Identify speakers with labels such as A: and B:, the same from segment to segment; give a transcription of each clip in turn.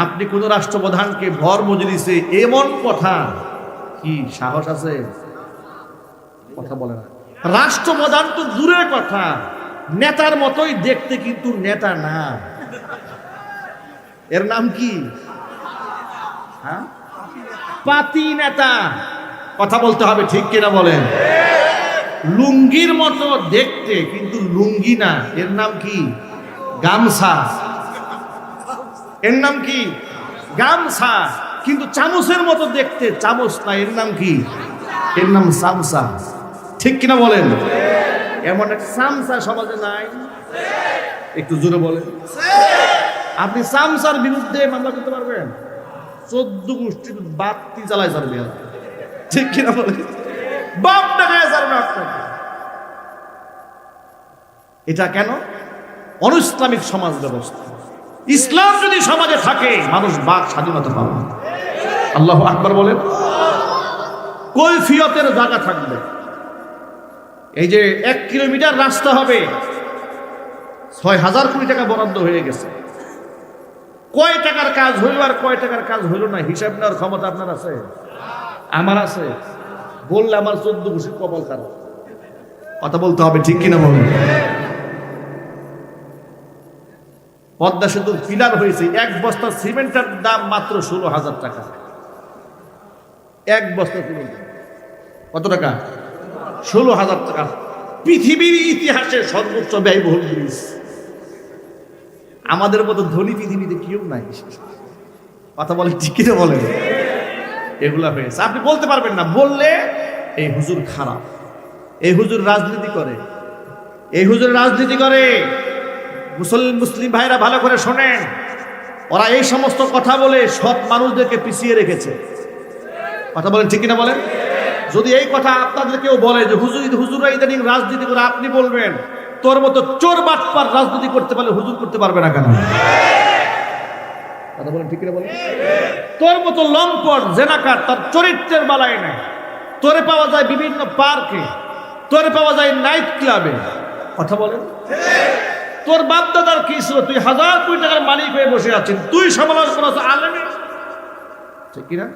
A: আপনি কোন রাষ্ট্রপ্রধানকে ভর মজলিসে এমন কথা, কি সাহস আছে? কথা বলে না। রাষ্ট্রপ্রধান তো দূরের কথা, নেতার মতোই দেখতে, কিন্তু নেতা না। এর নাম কি? হ্যাঁ, পাতি নেতা। কথা বলতে হবে, ঠিক কিনা বলেন? লুঙ্গির মতো দেখতে, কিন্তু লুঙ্গি না। এর নাম কি? গামছা। এর নাম কি? গামছা। কিন্তু চামচের মতো দেখতে, চামচ না। এর নাম কি? এর নাম সামসা। ঠিক কিনা বলেন? এমন এক সামসা সমাজে নাই? একটু জোরে বলেন। আপনি সামসার বিরুদ্ধে মামলা করতে পারবেন? 14 গোষ্ঠীর বাতি জ্বালায় যাবে। ঠিক কিনা বলেন? বাপ দেখায় যাবে আপনাকে। এটা কেন? অনৈসলামিক সমাজ ব্যবস্থা। ইসলাম যদি সমাজে থাকে, মানুষ বাক স্বাধীনতা পাবে। আল্লাহু আকবার বলেন। কৈফিয়তের জায়গা থাকবে। এই যে 1 কিলোমিটার রাস্তা হবে, 6000 কোটি টাকা বরাদ্দ হয়ে গেছে। কয় টাকার কাজ হইল আর কয় টাকার কাজ হইল না, হিসাব নেওয়ার ক্ষমতা আপনার আছে? আমার আছে। বললে আমার 14 গোষ্ঠীর কপাল খারাপ। কথা বলতে হবে, ঠিক কিনা বলেন? পদ্মা সেতু পিলার হয়েছে, 1 বস্তা সিমেন্টের দাম মাত্র 16,000 টাকা। 1 বস্তা সিমেন্ট কত টাকা? 16,000 টাকা। পৃথিবীর ইতিহাসে সর্বোচ্চ ব্যয়বহুল ব্রিজ। আমাদের মতো ধনী পৃথিবীতে কেউ নাই। কথা বলে, ঠিক কিনা বলেন? এগুলা হয়েছে। আপনি বলতে পারবেন না। বললে এই হুজুর খারাপ, এই হুজুর রাজনীতি করে, এই হুজুর রাজনীতি করে। মুসলিম ভাইরা ভালো করে শোনেন, ওরা এই সমস্ত কথা বলে সৎ মানুষদেরকে পিছিয়ে রেখেছে। কথা বলেন, ঠিক কিনা বলেন? যদি এই কথা আপনাদের কেউ বলে যে হুজুররা ইদানিং রাজনীতি করে, আপনি বলবেন তোর মতো চোর বাটপার রাজনীতি করতে পারলে হুজুর করতে পারবে না কেন? কথা বলেন, ঠিক কিনা বলেন? তোর মতো লম্পট জেনাকার, তার চরিত্রের বালাই নাই। তোরে পাওয়া যায় বিভিন্ন পার্কে, তোরে পাওয়া যায় নাইট ক্লাবে। কথা বলেন। তোর বাপ দাদার কি ছিল? তুই 1000 কোটি টাকার মালিক হয়ে বসে আছেন, তুই সমালোচনা করছ আলেমে, ঠিক কিনা?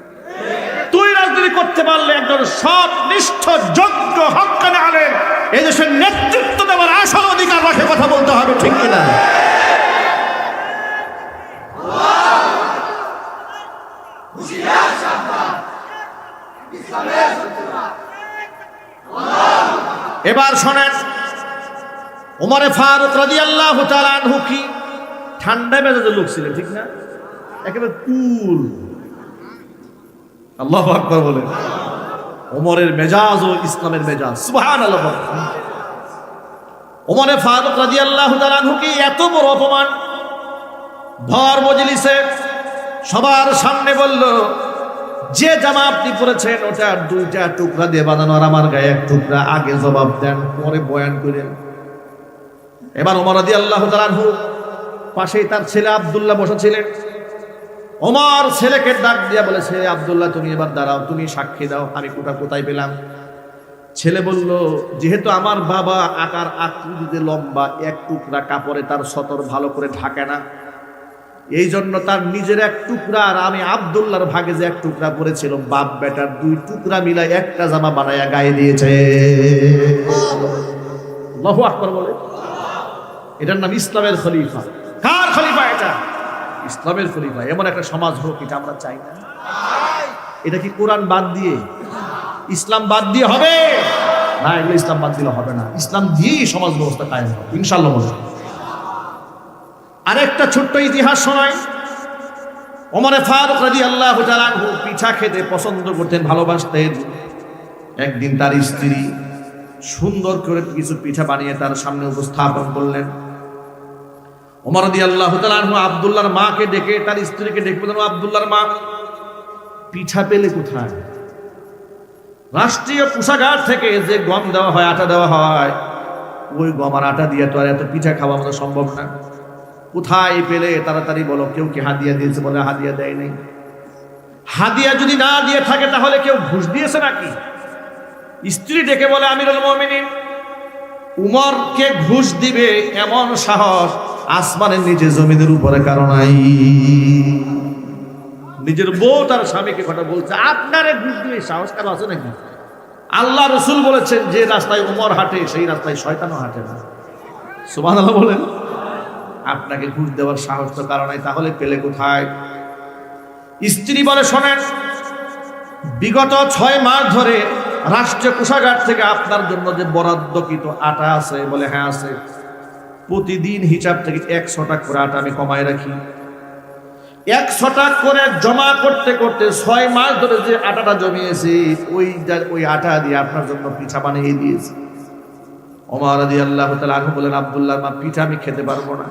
A: তুই রাজনীতি করতে পারলে একজন সৎ নিষ্ঠ যোগ্য হক্কানে আলেম এই দেশের নেতৃত্ব দেওয়ার আসল অধিকার রাখে। কথা বলতে হবে, ঠিক কিনা? এবার শোনেন, ওমরে ফারুক রাদিয়াল্লাহু তাআলা আনহু কি ঠান্ডা মেজাজের লোক ছিলেন, ঠিক না? একেবারে কুল। আল্লাহু আকবার বলেন। ওমরের মেজাজ ও ইসলামের মেজাজ, সুবহানাল্লাহ। ওমরে ফারুক রাদিয়াল্লাহু তাআলা আনহু কি এত বড় অপমান! ভর মজলিসে সবার সামনে বলল, যে জামা আপনি পরেছেন ওটা 2টা টুকরা দিয়ে বাঁধানো, আর আমার গায়ে 1 টুকরা। আগে জবাব দেন, পরে বয়ান করেন। এবার ওমর রাদিয়াল্লাহু তাআলা আনহু পাশেই তার ছেলে আব্দুল্লাহ বসা ছিলেন। ওমর ছেলেকে ডাক দিয়া বলে, ছেলে আব্দুল্লাহ, তুমি এবার দাঁড়াও, তুমি সাক্ষী দাও আমি কোটা কোথায় পেলাম। ছেলে বলল, যেহেতু আমার বাবা আকার আকৃতিতে লম্বা, 1 টুকরা কাপড়ে তার সতর ভালো করে ঢাকে না, এই জন্য তার নিজের 1 টুকরা আর আমি আব্দুল্লাহর ভাগে যে 1 টুকরা পরেছিল, বাপ বেটার 2 টুকরা মিলাই একটা জামা বানায়া গায়ে দিয়েছে। আল্লাহু আকবার বলে। এটার নাম ইসলামের খলিফা। কার খলিফা এটা? ইসলামের খলিফা। এমন একটা সমাজ হোক, এটা আমরা চাই না। এটা কি কোরআন বাদ দিয়ে, ইসলাম বাদ দিয়ে হবে না? এগুলো ইসলাম বাদ দিলে হবে না। ইসলাম দিয়েই সমাজ ব্যবস্থা কায়েম হবে ইনশাআল্লাহ। আরেকটা ছোট্ট ইতিহাস শোনাই। ওমরে ফারুক রাদিয়াল্লাহু তাআলা আনহু পিঠা খেতে পছন্দ করতেন, ভালোবাসতেন। একদিন তার স্ত্রী সুন্দর করে কিছু পিঠা বানিয়ে তার সামনে উপস্থাপন করলেন। ওমর রাদিয়াল্লাহু তাআলা আনহু আব্দুল্লাহর মাকে ডেকে, তার স্ত্রীকে ডেকে বললেন, আব্দুল্লাহর মা, পিঠা পেলে কোথায়? রাষ্ট্রীয় কোষাগার থেকে যে গম দেওয়া হয়, আটা দেওয়া হয়, ওই গম আর আটা দিয়ে তো আর এত পিঠা খাওয়া আমাদের সম্ভব না। কোথায় পেলে তাড়াতাড়ি বলো। কেউ কি হাদিয়া দিয়েছে? বলে হাদিয়া দেয় নাই। হাদিয়া যদি না দিয়ে থাকে তাহলে কেউ ঘুষ দিয়েছে নাকি? স্ত্রী ডেকে বলে, আমিরুল মুমিনিন, উমরকে ঘুষ দিবে এমন সাহস আসমানের নিচে জমিনের উপরে কারো নাই। নিজের বউ তার স্বামীকে কথা বলছে, আপনার ঘুষ দিয়ে সাহস কারো আছে নাকি? আল্লাহ রসুল বলেছেন যে রাস্তায় উমর হাঁটে সেই রাস্তায় শয়তানও হাঁটে না। সুবহানাল্লাহ বলেন। আপনাকে ঘুষ দেওয়ার সাহস তো কারণ নাই, তাহলে পেলে কোথায়? স্ত্রী বলে, শোনেন, বিগত 6 মাস ধরে রাষ্ট্রীয় কোষাগার থেকে আপনার জন্য যে বরাদ্দকৃত আটা আছে, বলে হ্যাঁ আছে, প্রতিদিন হিসাব থেকে 100 টাকা করে আটা আমি কমায় রাখি। 100 টাকা করে জমা করতে করতে 6 মাস ধরে যে আটাটা জমিয়েছি ওই আটা দিয়ে আপনার জন্য পিঠা বানিয়ে দিয়েছি। ওমর রাদিয়াল্লাহু তাআলা আনহু বলেন, আব্দুল্লাহ মা, পিঠা আমি খেতে পারবো না।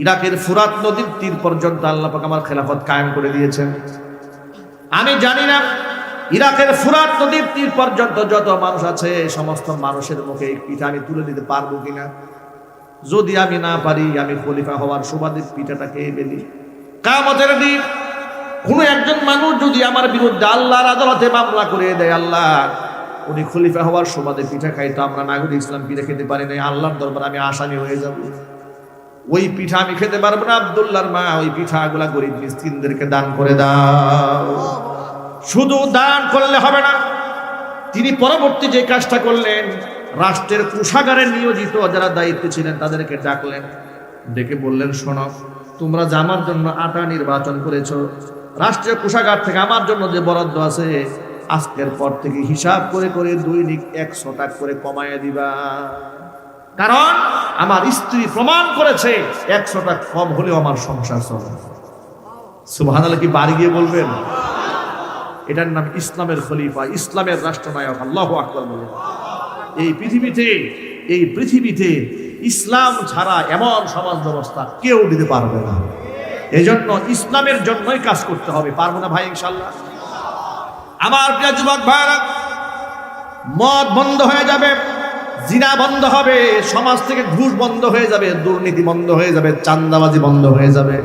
A: ইরাকের ফুরাত নদীর তীর পর্যন্ত আল্লাহ পাক আমার খেলাফত কায়েম করে দিয়েছেন। আমি জানি না ইরাকের ফুরাত নদীর তীর পর্যন্ত যত মানুষ আছে সমস্ত মানুষের মুখে এই পিঠা আমি তুলে দিতে পারবো কিনা। যদি আমি না পারি, আমি খলিফা হওয়ার সুবাদে পিঠাটা খেয়ে ফেলি। কিয়ামতের দিন কোনো একজন মানুষ যদি আমার বিরুদ্ধে আল্লাহর আদালতে মামলা করে দেয়, আল্লাহ উনি খলিফা হওয়ার সুবাদে পিঠা খাই, তো আমরা নাগরিক ইসলাম পিঠা খেতে পারি না, আল্লাহর দরবারে আমি আসামি হয়ে যাব। ওই পিঠা আমি খেতে পারবো না। আব্দুল্লাহর মা, ওই পিঠাগুলা গরিব মিসকিনদেরকে দান করে দাও। শুধু দান করলে হবে না, তিনি পরবর্তী যে কাজটা করলেন, রাষ্ট্রের কোষাগারে নিয়োজিত যারা দায়িত্বে ছিলেন তাদেরকে ডাকলেন, ডেকে বললেন, শোনো, তোমরা যে আমার জন্য আটা নির্বাচন করেছো, রাষ্ট্রীয় কোষাগার থেকে আমার জন্য যে বরাদ্দ আছে, আজকের পর থেকে হিসাব করে করে দৈনিক 100 টাকা করে কমায় দিবা। কারণ আমার স্ত্রী প্রমাণ করেছে 100 টাকা কম হলেও আমার সংসার চলে। সুবহানাল্লাহ কি বাড়ি গিয়ে বলবেন? এটার নাম ইসলামের খলিফা, ইসলামের রাষ্ট্রনায়ক। আল্লাহু আকবার বলেন। এই পৃথিবীতে ইসলাম ছাড়া এমন সমাজ ব্যবস্থা কেউ দিতে পারবে না। এই জন্য ইসলামের জন্যই কাজ করতে হবে। পারবো না ভাই ইনশাল্লাহ? আমার প্রিয় যুবক ভাইরা, মদ বন্ধ হয়ে যাবে, জিনা বন্ধ হবে, সমাজ থেকে ঘুষ বন্ধ হয়ে যাবে, দুর্নীতি বন্ধ হয়ে যাবে, চাঁদাবাজি বন্ধ হয়ে যাবে।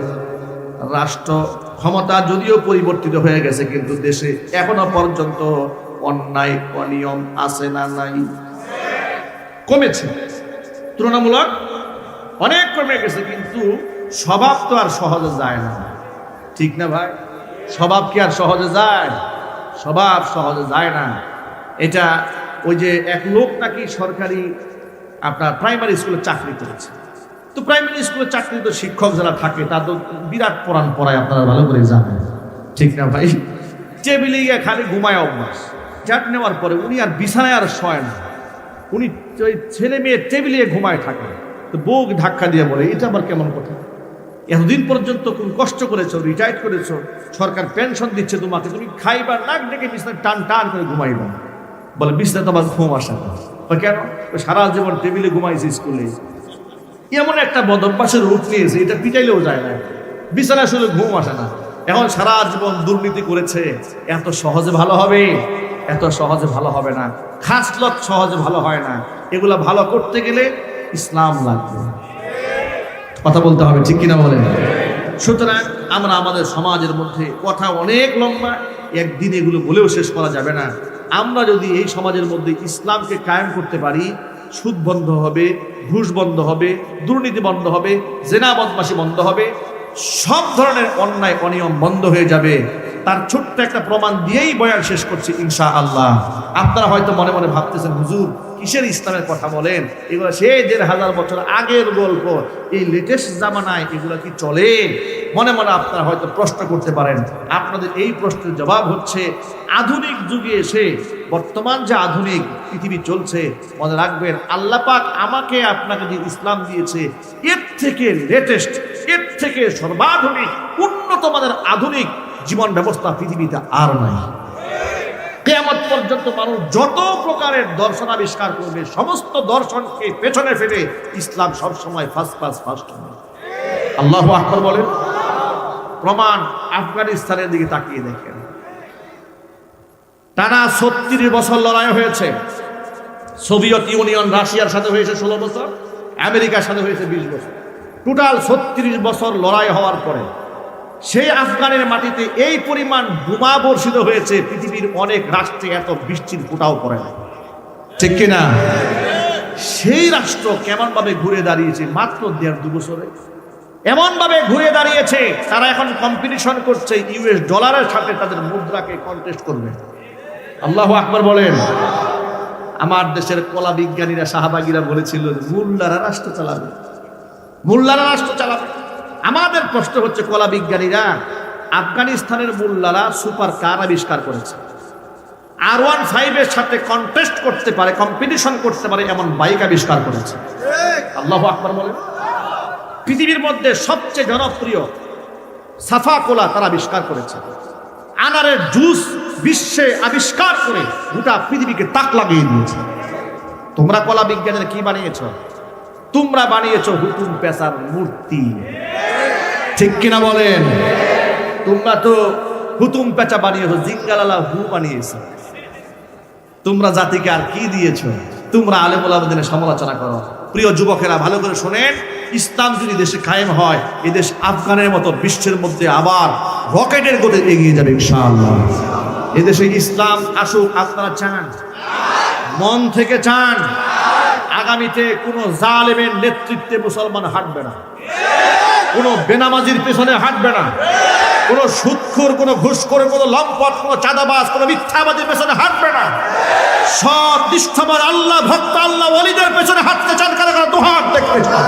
A: রাষ্ট্র ক্ষমতা যদিও পরিবর্তিত হয়ে গেছে, কিন্তু দেশে এখনো পর্যন্ত অন্যায় অনিয়ম আছে না নাই? কমেছে, তুলনামূলক অনেক কমে গেছে, কিন্তু স্বভাব তো আর সহজে যায় না। ঠিক না ভাই? স্বভাব কি আর সহজে যায়? স্বভাব সহজে যায় না। এটা ওই যে এক লোক নাকি সরকারি আপনার প্রাইমারি স্কুলে চাকরি করেছে, তো প্রাইমারি স্কুলে চাকরি তো শিক্ষক যারা থাকে তার তো বিরাট পড়ান পড়ায়, আপনারা ভালো করে জানেন। ঠিক না ভাই? টেবিলে গিয়ে খালি ঘুমায় অভ্যাস। চাট নেওয়ার পরে উনি আর বিছানায় আর শয় না, উনি ওই ছেলে মেয়ে টেবিলে ঘুমায় থাকে। তো বউ ধাক্কা দিয়ে বলে, এটা আবার কেমন কথা? এতদিন পর্যন্ত কোন কষ্ট করেছো, রিটায়ার্ড করেছো, সরকার পেনশন দিচ্ছে তোমাকে, তুমি খাইবা নাক ডেকে বিছানায় টান টান করে ঘুমাইবা। বলে, বিছানায় তোমার ঘুম আসে না। কেন? সারা জীবন টেবিলে ঘুমাইছে স্কুলে, এমন একটা বদভ্যাসের রূপ নিয়েছে, এটা পিটাইলেও যায় না, বিছানায় শুলে ঘুম আসে না। এখন সারা জীবন দুর্নীতি করেছে, এত সহজে ভালো হবে? এত সহজে ভালো হবে না। খাসলত সহজে ভালো হয় না। এগুলা ভালো করতে গেলে ইসলাম লাগবে, কথা বলতে হবে, ঠিক কিনা বলেন? সুতরাং আমরা আমাদের সমাজের মধ্যে কথা অনেক লম্বা, একদিন এগুলো বলেও শেষ করা যাবে না। আমরা যদি এই সমাজের মধ্যে ইসলামকে কায়েম করতে পারি, সুদ বন্ধ হবে, ঘুষ বন্ধ হবে, দুর্নীতি বন্ধ হবে, জেনা বদমাশি বন্ধ হবে, সব ধরনের অন্যায় অনিয়ম বন্ধ হয়ে যাবে। তার ছোট্ট একটা প্রমাণ দিয়েই বয়ান শেষ করছি ইনশাআল্লাহ। আপনারা হয়তো মনে মনে ভাবতেছেন, হুজুর কিসের ইসলামের কথা বলেন? এগুলো সেই 1500 বছর আগের গল্প, এই লেটেস্ট জামানায় এগুলো কি চলে? মনে মনে আপনারা হয়তো প্রশ্ন করতে পারেন। আপনাদের এই প্রশ্নের জবাব হচ্ছে, আধুনিক যুগে এসে বর্তমান যে আধুনিক পৃথিবী চলছে, মনে রাখবেন আল্লাহ পাক আমাকে আপনাকে যে ইসলাম দিয়েছে, এর থেকে লেটেস্ট, এর থেকে সর্বাধুনিক উন্নত মানের আধুনিক জীবন ব্যবস্থা পৃথিবীতে আর নাই। কিয়ামত পর্যন্ত মানুষ যত প্রকারের দর্শন আবিষ্কার করবে, সমস্ত দর্শনকে পেছনে ফেলে ইসলাম সবসময় ফার্স্ট হবে। আল্লাহু আকবার বলেন। প্রমাণ আফগানিস্তানের দিকে তাকিয়ে দেখেন, টানা 36 বছর লড়াই হয়েছে। সোভিয়েত ইউনিয়ন রাশিয়ার সাথে হয়েছে 16 বছর, আমেরিকার সাথে হয়েছে 20 বছর। টোটাল 36 বছর লড়াই হওয়ার পরে সেই আফগানের মাটিতে এই পরিমাণ বোমা বর্ষিত হয়েছে, পৃথিবীর অনেক রাষ্ট্রে এত বৃষ্টির ফোঁটাও পড়ে না, ঠিক কিনা? সেই রাষ্ট্র কেমন ভাবে ঘুরে দাঁড়িয়েছে মাত্র 1.5-2 বছরে। এমন ভাবে ঘুরে দাঁড়িয়েছে, তারা এখন কম্পিটিশন করছে ইউএস ডলারের সাথে তাদের মুদ্রাকে কন্টেস্ট করবে। আল্লাহু আকবার বলেন। আমার দেশের কলা বিজ্ঞানীরা সাহাবাগীরা বলেছিল মোল্লারা রাষ্ট্র চালাবে, মোল্লারা রাষ্ট্র চালাবে। আমাদের প্রশ্ন হচ্ছে কলা বিজ্ঞানীরা আফগানিস্তানের মোল্লারা সুপার কার আবিষ্কার করেছে, R15 এর সাথে কন্টেস্ট করতে পারে, কম্পিটিশন করতে পারে এমন বাইক আবিষ্কার করেছে। আল্লাহু আকবার বলেন। পৃথিবীর মধ্যে সবচেয়ে জনপ্রিয় সাফা কোলা তারা আবিষ্কার করেছে। আনারের জুস বিশ্বে আবিষ্কার করে গোটা পৃথিবীকে তাক লাগিয়ে দিয়েছে। তোমরা কলা বিজ্ঞানের কি বানিয়েছ? তোমরা বানিয়েছ হুতুম পেশার মূর্তি, ঠিক কিনা বলেন? তোমরা তো হুতুম পেঁচা বানিয়েছো, জিঙ্গালালা হু বানিয়েছো। তোমরা জাতিকে আর কি দিয়েছো? তোমরা আলেম ওলামাদের সমালোচনা করো। প্রিয় যুবকেরা ভালো করে শোনেন, ইসলাম যদি দেশে কায়েম হয়, এই দেশ আফগানের মতো বিশ্বের মধ্যে আবার রকেটের গতিতে এগিয়ে যাবে ইনশাআল্লাহ। এদেশে ইসলাম আসুক, আপনারা চান? মন থেকে চান? আগামীতে কোনো জালেমের নেতৃত্বে মুসলমান হাঁটবে না, কোনো বেনামাজির পেছনে হাঁটবে না, কোনো সুদখোর, কোনো ঘুষখোর, কোনো লম্পট, কোনো চাঁদাবাজ, কোনো মিথ্যাবাদীর পেছনে হাঁটবে না। সৎ নিষ্ঠবান আল্লাহ ভক্ত আল্লাহ ওয়ালিদের পেছনে হাঁটতে চান কারা কারা? দুহাত দেখতে চান।